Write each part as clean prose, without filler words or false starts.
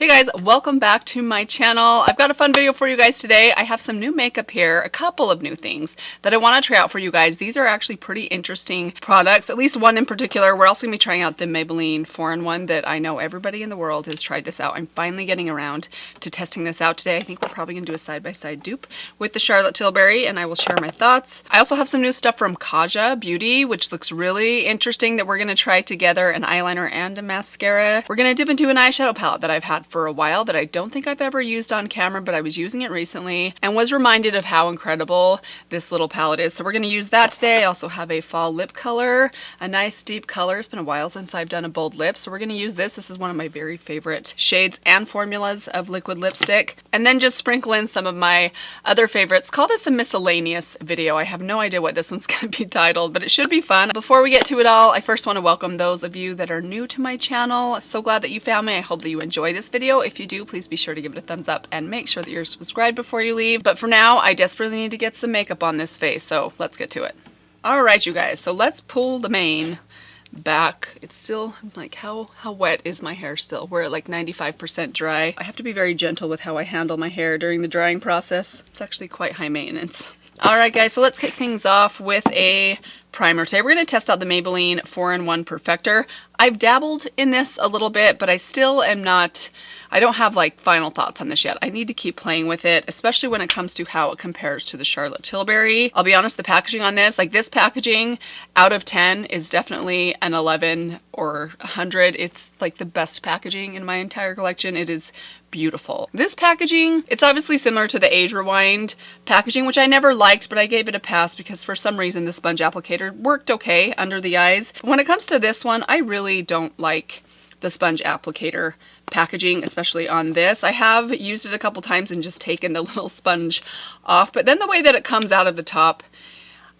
Hey guys, welcome back to my channel. I've got a fun video for you guys today. I have some new makeup here, a couple of new things that I want to try out for you guys. These are actually pretty interesting products, at least one in particular. We're also going to be trying out the Maybelline 4-in-1 that I know everybody in the world has tried this out. I'm finally getting around to testing this out today. I think we're probably going to do a side-by-side dupe with the Charlotte Tilbury, and I will share my thoughts. I also have some new stuff from Kaja Beauty, which looks really interesting that we're going to try together, an eyeliner and a mascara. We're going to dip into an eyeshadow palette that I've had for a while that I don't think I've ever used on camera, but I was using it recently and was reminded of how incredible this little palette is. So we're going to use that today. I also have a fall lip color, a nice deep color. It's been a while since I've done a bold lip, so we're going to use this. This is one of my very favorite shades and formulas of liquid lipstick. And then just sprinkle in some of my other favorites. Call this a miscellaneous video. I have no idea what this one's going to be titled, but it should be fun. Before we get to it all, I first want to welcome those of you that are new to my channel. So glad that you found me. I hope that you enjoy this video. If you do, please be sure to give it a thumbs up and make sure that you're subscribed before you leave. But for now, I desperately need to get some makeup on this face, so let's get to it. All right, you guys, so let's pull the mane back. It's still like, how wet is my hair still? We're at like 95% dry. I have to be very gentle with how I handle my hair during the drying process. It's actually quite high maintenance. All right, guys, so let's kick things off with a primer. Today we're going to test out the Maybelline 4-in-1 Perfector. I've dabbled in this a little bit, but I still am not, I don't have like final thoughts on this yet. I need to keep playing with it, especially when it comes to how it compares to the Charlotte Tilbury. I'll be honest, the packaging on this, like this packaging out of 10 is definitely an 11 or 100. It's like the best packaging in my entire collection. It is beautiful. This packaging, it's obviously similar to the Age Rewind packaging, which I never liked, but I gave it a pass because for some reason the sponge applicator worked okay under the eyes. When it comes to this one, I really don't like the sponge applicator packaging, especially on this. I have used it a couple times and just taken the little sponge off, but then the way that it comes out of the top,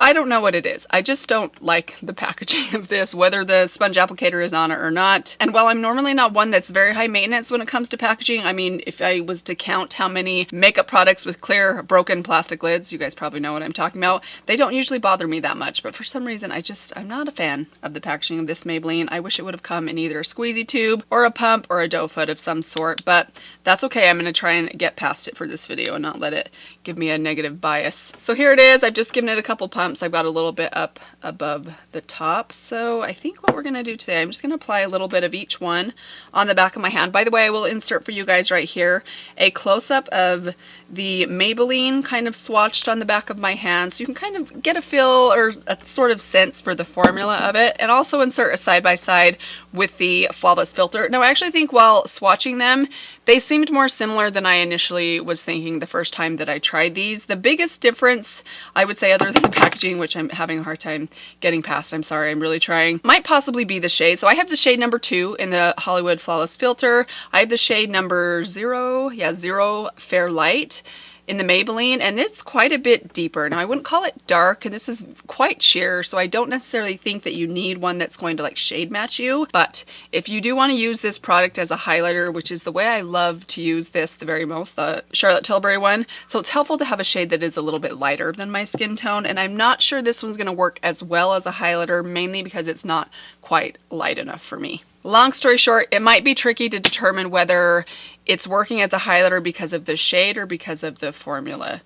I don't know what it is. I just don't like the packaging of this, whether the sponge applicator is on it or not. And while I'm normally not one that's very high maintenance when it comes to packaging, I mean, if I was to count how many makeup products with clear broken plastic lids, you guys probably know what I'm talking about, they don't usually bother me that much. But for some reason, I'm not a fan of the packaging of this Maybelline. I wish it would have come in either a squeezy tube or a pump or a doe foot of some sort, but that's okay. I'm going to try and get past it for this video and not let it give me a negative bias. So here it is. I've just given it a couple pumps. I've got a little bit up above the top. So I think what we're going to do today, I'm just going to apply a little bit of each one on the back of my hand. By the way, I will insert for you guys right here a close-up of the Maybelline kind of swatched on the back of my hand, so you can kind of get a feel or a sort of sense for the formula of it, and also insert a side-by-side with the Flawless filter. Now, I actually think while swatching them, they seemed more similar than I initially was thinking the first time that I tried these. The biggest difference, I would say, other than the packaging, which I'm having a hard time getting past, I'm sorry, I'm really trying, might possibly be the shade. So I have the shade number 2 in the Hollywood Flawless filter. I have the shade number 0 Fair Light in the Maybelline, and it's quite a bit deeper. Now, I wouldn't call it dark, and this is quite sheer, so I don't necessarily think that you need one that's going to like shade match you, but if you do want to use this product as a highlighter, which is the way I love to use this the very most, the Charlotte Tilbury one, so it's helpful to have a shade that is a little bit lighter than my skin tone, and I'm not sure this one's going to work as well as a highlighter, mainly because it's not quite light enough for me. Long story short, it might be tricky to determine whether it's working as a highlighter because of the shade or because of the formula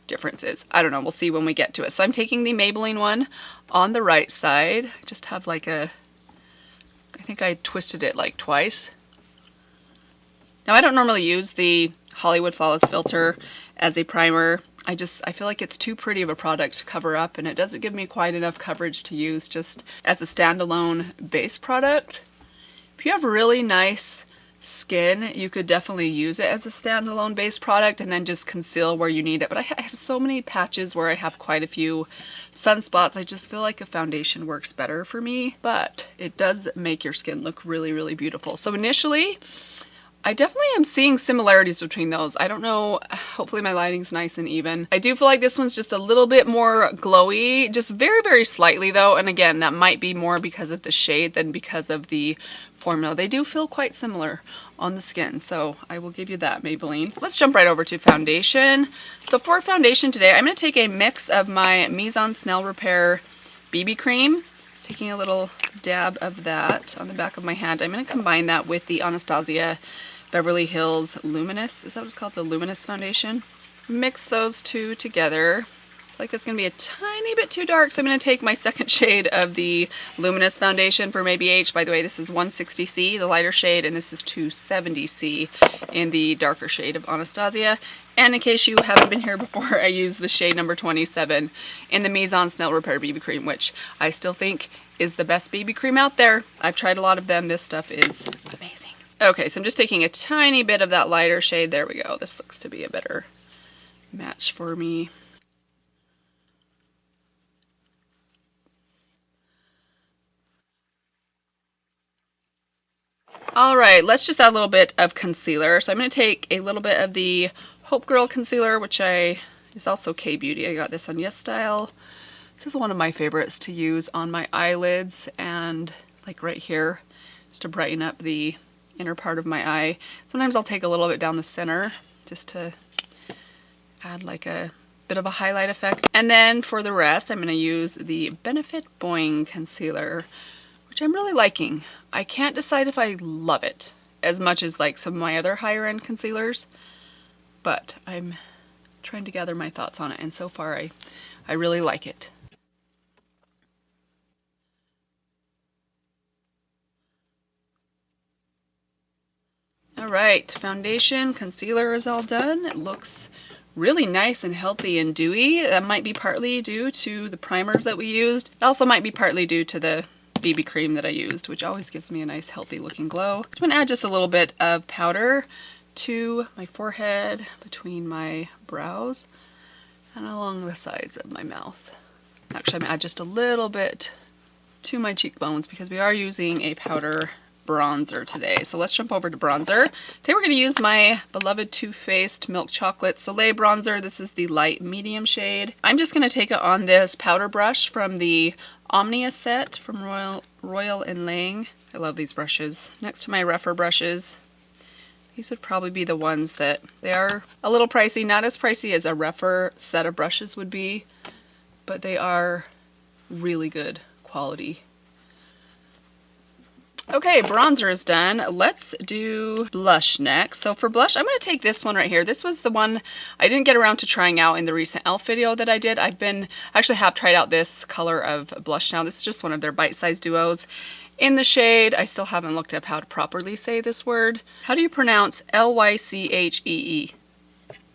differences. I don't know. We'll see when we get to it. So I'm taking the Maybelline one on the right side. I just have like I think I twisted it like twice. Now, I don't normally use the Hollywood Flawless filter as a primer. I feel like it's too pretty of a product to cover up, and it doesn't give me quite enough coverage to use just as a standalone base product. If you have really nice skin, you could definitely use it as a standalone base product and then just conceal where you need it. But I have so many patches where I have quite a few sunspots. I just feel like a foundation works better for me, but it does make your skin look really, really beautiful. So initially, I definitely am seeing similarities between those. I don't know, hopefully my lighting's nice and even. I do feel like this one's just a little bit more glowy, just very, very slightly though. And again, that might be more because of the shade than because of the formula. They do feel quite similar on the skin, so I will give you that, Maybelline. Let's jump right over to foundation. So for foundation today, I'm going to take a mix of my Mise en Snell Repair BB cream. Just taking a little dab of that on the back of my hand. I'm going to combine that with the Anastasia Beverly Hills Luminous. Is that what it's called? The Luminous Foundation. Mix those two together. Like it's going to be a tiny bit too dark, so I'm going to take my second shade of the Luminous Foundation from ABH. By the way, this is 160C, the lighter shade, and this is 270C in the darker shade of Anastasia. And in case you haven't been here before, I use the shade number 27 in the Mise en Snail Repair BB Cream, which I still think is the best BB cream out there. I've tried a lot of them. This stuff is amazing. Okay, so I'm just taking a tiny bit of that lighter shade. There we go. This looks to be a better match for me. All right, let's just add a little bit of concealer. So I'm going to take a little bit of the Hope Girl concealer, which is also K-Beauty. I got this on Yes Style. This is one of my favorites to use on my eyelids and like right here, just to brighten up the inner part of my eye. Sometimes I'll take a little bit down the center just to add like a bit of a highlight effect. And then for the rest, I'm going to use the Benefit Boing concealer, which I'm really liking. I can't decide if I love it as much as like some of my other higher end concealers, but I'm trying to gather my thoughts on it, and so far I really like it. All right, foundation, concealer is all done. It looks really nice and healthy and dewy. That might be partly due to the primers that we used. It also might be partly due to the BB cream that I used, which always gives me a nice healthy looking glow. I'm going to add just a little bit of powder to my forehead, between my brows, and along the sides of my mouth. Actually, I'm going to add just a little bit to my cheekbones because we are using a powder bronzer today. So let's jump over to bronzer. Today we're going to use my beloved Too Faced Milk Chocolate Soleil bronzer. This is the light medium shade. I'm just going to take it on this powder brush from the Omnia set from Royal and Lang. I love these brushes. Next to my rougher brushes, these would probably be the ones that they are a little pricey. Not as pricey as a rougher set of brushes would be, but they are really good quality. Okay, bronzer is done. Let's do blush next. So for blush, I'm going to take this one right here. This was the one I didn't get around to trying out in the recent e.l.f. video that I did. Actually have tried out this color of blush now. This is just one of their bite-sized duos. In the shade, I still haven't looked up how to properly say this word. How do you pronounce Lychee?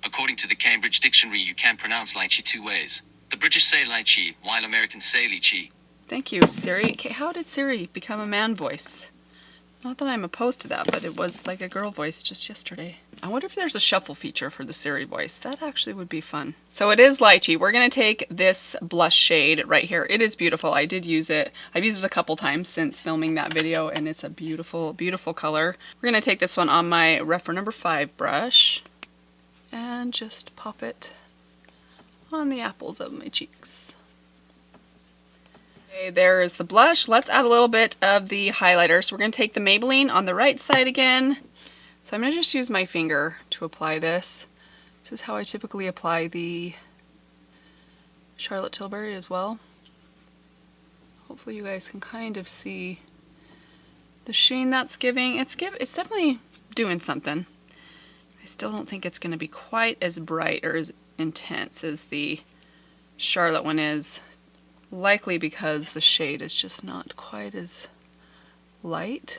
According to the Cambridge Dictionary, you can pronounce lychee two ways. The British say lychee, while Americans say lychee. Thank you, Siri. Okay, how did Siri become a man voice? Not that I'm opposed to that, but it was like a girl voice just yesterday. I wonder if there's a shuffle feature for the Siri voice. That actually would be fun. So it is lychee. We're going to take this blush shade right here. It is beautiful. I did use it. I've used it a couple times since filming that video, and it's a beautiful, beautiful color. We're going to take this one on my Rephr number 5 brush and just pop it on the apples of my cheeks. Okay, there is the blush. Let's add a little bit of the highlighter. So we're going to take the Maybelline on the right side again. So I'm going to just use my finger to apply this. This is how I typically apply the Charlotte Tilbury as well. Hopefully you guys can kind of see the sheen that's giving. It's definitely doing something. I still don't think it's going to be quite as bright or as intense as the Charlotte one is. Likely because the shade is just not quite as light.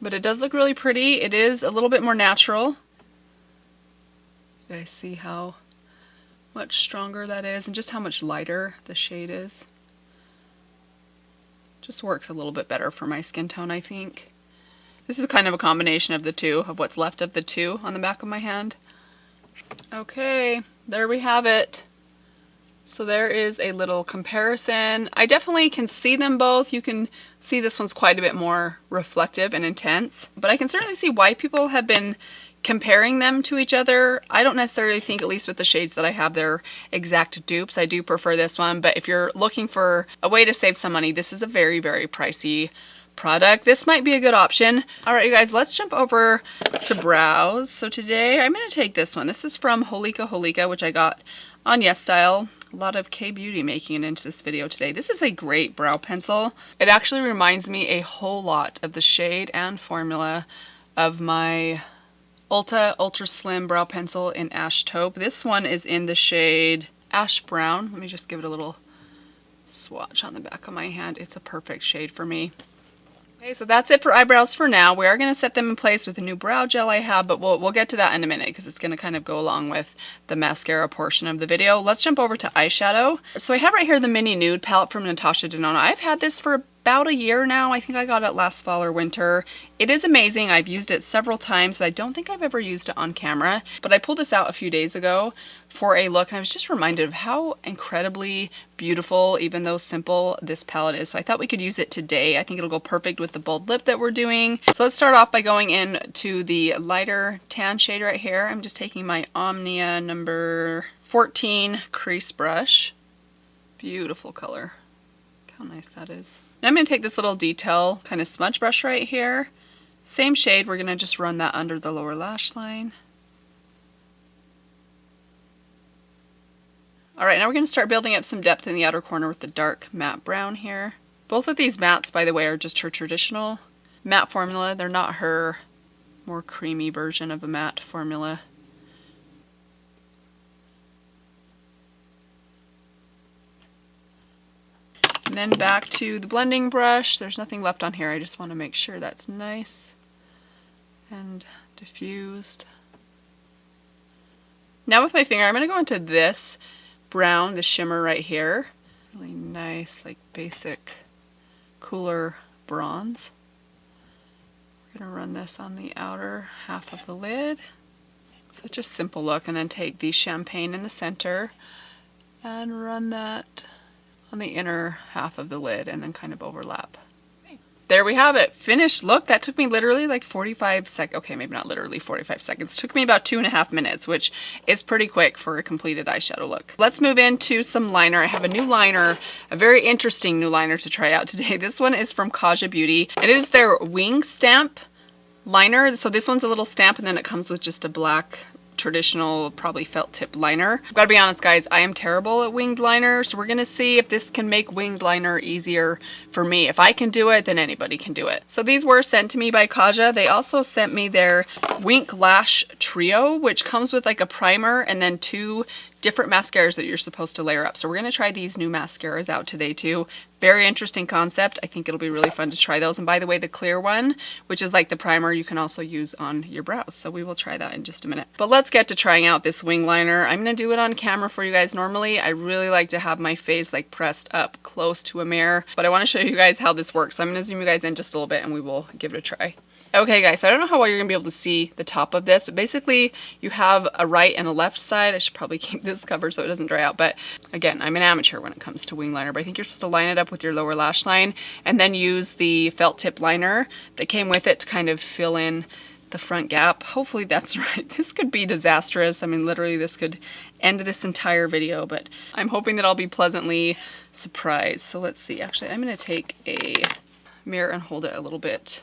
But it does look really pretty. It is a little bit more natural. You guys see how much stronger that is and just how much lighter the shade is. Just works a little bit better for my skin tone, I think. This is kind of a combination of the two, of what's left of the two on the back of my hand. Okay, there we have it. So there is a little comparison. I definitely can see them both. You can see this one's quite a bit more reflective and intense, but I can certainly see why people have been comparing them to each other. I don't necessarily think, at least with the shades that I have, they're exact dupes. I do prefer this one, but if you're looking for a way to save some money, this is a very, very pricey product. This might be a good option. All right, you guys, let's jump over to brows. So today I'm going to take this one. This is from Holika, which I got on Yes Style. A lot of K-Beauty making it into this video today. This is a great brow pencil. It actually reminds me a whole lot of the shade and formula of my Ultra Slim Brow Pencil in Ash Taupe. This one is in the shade Ash Brown. Let me just give it a little swatch on the back of my hand. It's a perfect shade for me. Okay, so that's it for eyebrows for now. We are going to set them in place with a new brow gel I have, but we'll get to that in a minute because it's going to kind of go along with the mascara portion of the video. Let's jump over to eyeshadow. So I have right here the Mini Nude palette from Natasha Denona. I've had this for about a year now. I think I got it last fall or winter. It is amazing. I've used it several times, but I don't think I've ever used it on camera. But I pulled this out a few days ago for a look, and I was just reminded of how incredibly beautiful, even though simple, this palette is. So I thought we could use it today. I think it'll go perfect with the bold lip that we're doing. So let's start off by going in to the lighter tan shade right here. I'm just taking my Omnia number 14 crease brush. Beautiful color. Look how nice that is. Now I'm going to take this little detail kind of smudge brush right here. Same shade, we're going to just run that under the lower lash line. Alright, now we're going to start building up some depth in the outer corner with the dark matte brown here. Both of these mattes, by the way, are just her traditional matte formula. They're not her more creamy version of a matte formula. And then back to the blending brush. There's nothing left on here. I just want to make sure that's nice and diffused. Now with my finger, I'm going to go into this brown, the shimmer right here. Really nice, like basic, cooler bronze. We're going to run this on the outer half of the lid. Such a simple look. And then take the champagne in the center and run that on the inner half of the lid and then kind of overlap. There we have it. Finished look. That took me literally like 45 seconds. Okay, maybe not literally 45 seconds. It took me about 2.5 minutes, which is pretty quick for a completed eyeshadow look. Let's move into some liner. I have a new liner, a very interesting new liner to try out today. This one is from Kaja Beauty. It is their wing stamp liner. So this one's a little stamp and then it comes with just a black traditional, probably felt tip liner. I've got to be honest guys, I am terrible at winged liner, so we're gonna see if this can make winged liner easier for me. If I can do it, then anybody can do it. So these were sent to me by Kaja. They also sent me their Wink Lash Trio, which comes with like a primer and then 2 different mascaras that you're supposed to layer up. So we're going to try these new mascaras out today too. Very interesting concept. I think it'll be really fun to try those. And by the way, the clear one, which is like the primer, you can also use on your brows. So we will try that in just a minute. But let's get to trying out this wing liner. I'm going to do it on camera for you guys. Normally, I really like to have my face like pressed up close to a mirror, but I want to show you guys how this works. So I'm going to zoom you guys in just a little bit and we will give it a try. Okay guys, so I don't know how well you're going to be able to see the top of this, but basically you have a right and a left side. I should probably keep this covered so it doesn't dry out, but again, I'm an amateur when it comes to wing liner, but I think you're supposed to line it up with your lower lash line and then use the felt tip liner that came with it to kind of fill in the front gap. Hopefully that's right. This could be disastrous. I mean, literally this could end this entire video, but I'm hoping that I'll be pleasantly surprised. So let's see. Actually, I'm going to take a mirror and hold it a little bit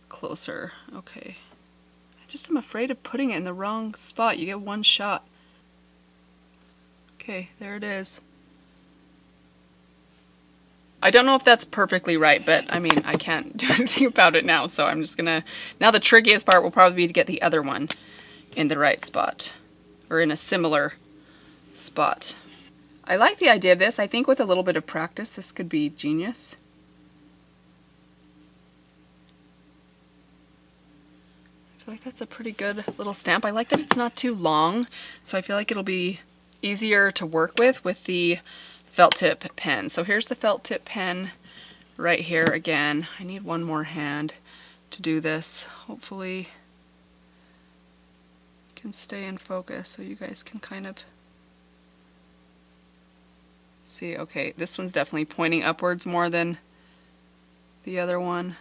closer. Okay. I just am afraid of putting it in the wrong spot. You get one shot. Okay, there it is. I don't know if that's perfectly right, but I mean, I can't do anything about it now, so I'm just gonna... Now the trickiest part will probably be to get the other one in the right spot, or in a similar spot. I like the idea of this. I think with a little bit of practice, this could be genius. I feel like that's a pretty good little stamp. I like that it's not too long, so I feel like it'll be easier to work with the felt tip pen. So here's the felt tip pen right here again. I need one more hand to do this. Hopefully it can stay in focus so you guys can kind of see. Okay, this one's definitely pointing upwards more than the other one.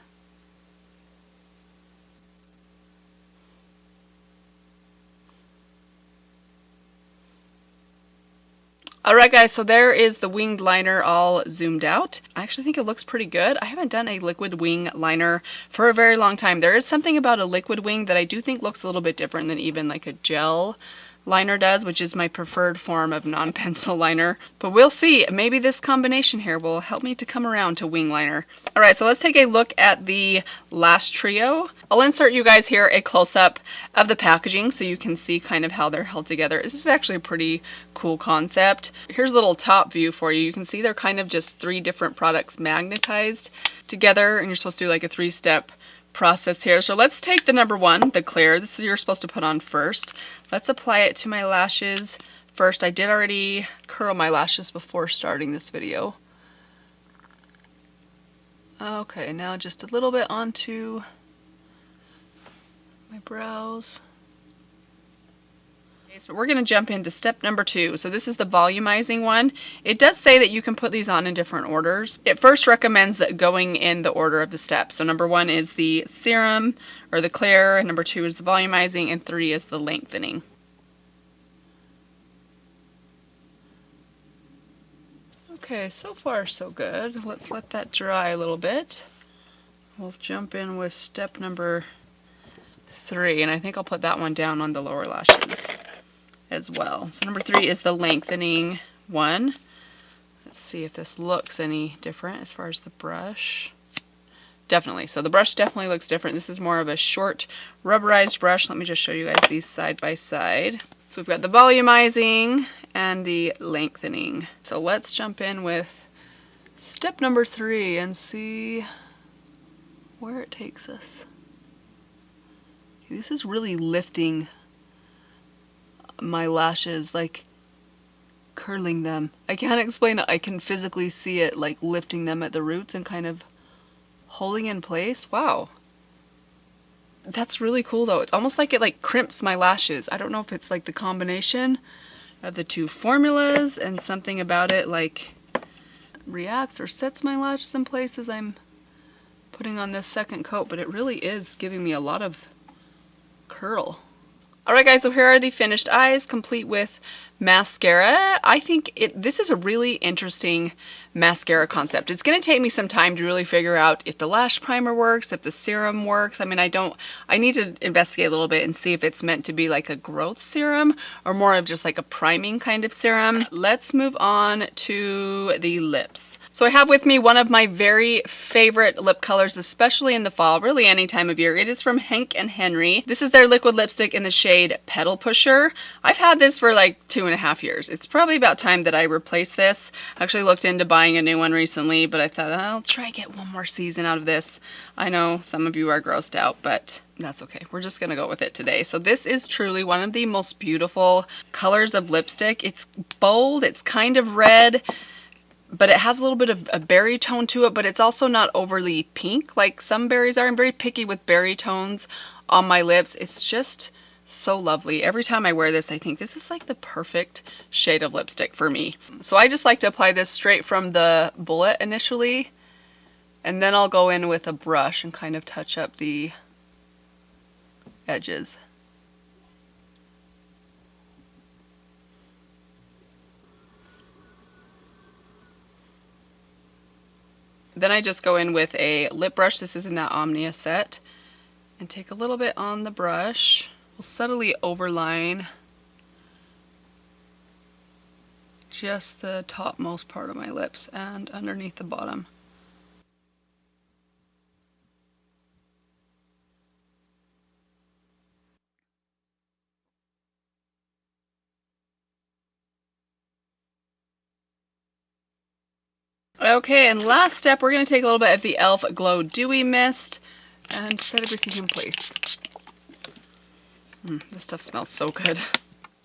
Alright guys, so there is the winged liner all zoomed out. I actually think it looks pretty good. I haven't done a liquid wing liner for a very long time. There is something about a liquid wing that I do think looks a little bit different than even like a gel liner does, which is my preferred form of non-pencil liner. But we'll see. Maybe this combination here will help me to come around to wing liner. All right, so let's take a look at the lash trio. I'll insert you guys here a close-up of the packaging so you can see kind of how they're held together. This is actually a pretty cool concept. Here's a little top view for you. You can see they're kind of just 3 different products magnetized together, and you're supposed to do like a 3-step process here. So let's take the number 1, the clear. This is you're supposed to put on first. Let's apply it to my lashes first. I did already curl my lashes before starting this video. Okay, now just a little bit onto my brows. So we're going to jump into step number 2. So this is the volumizing one. It does say that you can put these on in different orders. It first recommends going in the order of the steps. So number 1 is the serum or the clear, and number 2 is the volumizing, and 3 is the lengthening. Okay, so far so good. Let's let that dry a little bit. We'll jump in with step number 3, and I think I'll put that one down on the lower lashes as well. So number 3 is the lengthening one. Let's see if this looks any different as far as the brush. Definitely. So the brush definitely looks different. This is more of a short rubberized brush. Let me just show you guys these side by side. So we've got the volumizing and the lengthening. So let's jump in with step number 3 and see where it takes us. This is really lifting my lashes, like curling them. I can't explain it. I can physically see it like lifting them at the roots and kind of holding in place. Wow. That's really cool though. It's almost like it like crimps my lashes. I don't know if it's like the combination of the 2 formulas and something about it like reacts or sets my lashes in place as I'm putting on this second coat, but it really is giving me a lot of curl. Alright guys, so here are the finished eyes, complete with mascara. I think this is a really interesting mascara concept. It's going to take me some time to really figure out if the lash primer works, if the serum works. I mean, I need to investigate a little bit and see if it's meant to be like a growth serum or more of just like a priming kind of serum. Let's move on to the lips. So I have with me one of my very favorite lip colors, especially in the fall, really any time of year. It is from Hank & Henry. This is their liquid lipstick in the shade Petal Pusher. I've had this for like 2.5 years. It's probably about time that I replace this. I actually looked into buying a new one recently, but I thought I'll try to get one more season out of this. I know some of you are grossed out, but that's okay. We're just gonna go with it today. So this is truly one of the most beautiful colors of lipstick. It's bold, it's kind of red, but it has a little bit of a berry tone to it, but it's also not overly pink like some berries are. I'm very picky with berry tones on my lips. It's just so lovely. Every time I wear this, I think this is like the perfect shade of lipstick for me. So I just like to apply this straight from the bullet initially, and then I'll go in with a brush and kind of touch up the edges. Then I just go in with a lip brush. This is in that Omnia set. And take a little bit on the brush. We'll subtly overline just the topmost part of my lips and underneath the bottom. Okay, and last step, we're going to take a little bit of the e.l.f. Glow Dewy Mist and set everything in place. This stuff smells so good.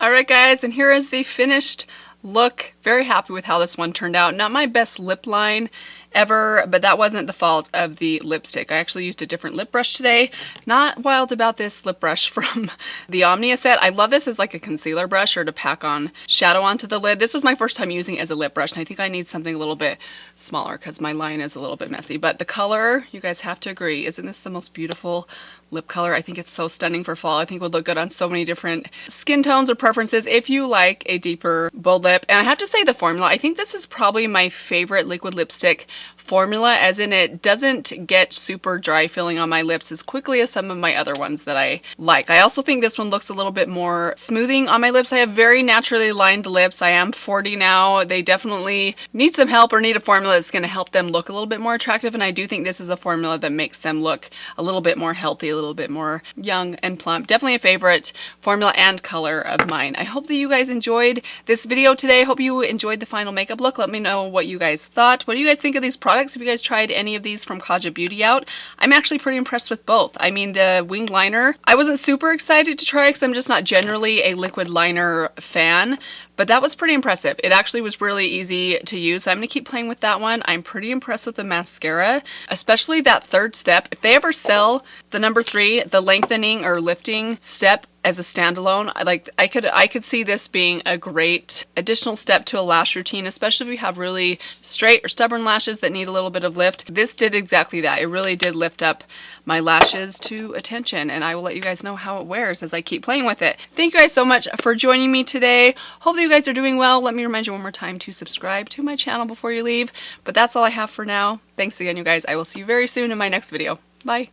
Alright guys, and here is the finished look. Very happy with how this one turned out. Not my best lip line ever, but that wasn't the fault of the lipstick. I actually used a different lip brush today. Not wild about this lip brush from the Omnia set. I love this as like a concealer brush or to pack on shadow onto the lid. This was my first time using it as a lip brush, and I think I need something a little bit smaller because my line is a little bit messy. But the color, you guys have to agree, isn't this the most beautiful lip color? I think it's so stunning for fall. I think it would look good on so many different skin tones or preferences if you like a deeper bold lip. And I have to say the formula, I think this is probably my favorite liquid lipstick formula, as in it doesn't get super dry feeling on my lips as quickly as some of my other ones that I like. I also think this one looks a little bit more smoothing on my lips. I have very naturally lined lips. I am 40 now. They definitely need some help or need a formula that's going to help them look a little bit more attractive, and I do think this is a formula that makes them look a little bit more healthy, a little bit more young and plump. Definitely a favorite formula and color of mine. I hope that you guys enjoyed this video today. Hope you enjoyed the final makeup look. Let me know what you guys thought. What do you guys think of these products? Have you guys tried any of these from Kaja Beauty out? I'm actually pretty impressed with both. I mean, the winged liner, I wasn't super excited to try because I'm just not generally a liquid liner fan, but that was pretty impressive. It actually was really easy to use, so I'm going to keep playing with that one. I'm pretty impressed with the mascara, especially that third step. If they ever sell the number 3, the lengthening or lifting step as a standalone, I could see this being a great additional step to a lash routine, especially if you have really straight or stubborn lashes that need a little bit of lift. This did exactly that. It really did lift up my lashes to attention, and I will let you guys know how it wears as I keep playing with it. Thank you guys so much for joining me today. Hope that you guys are doing well. Let me remind you one more time to subscribe to my channel before you leave, but that's all I have for now. Thanks again, you guys. I will see you very soon in my next video. Bye.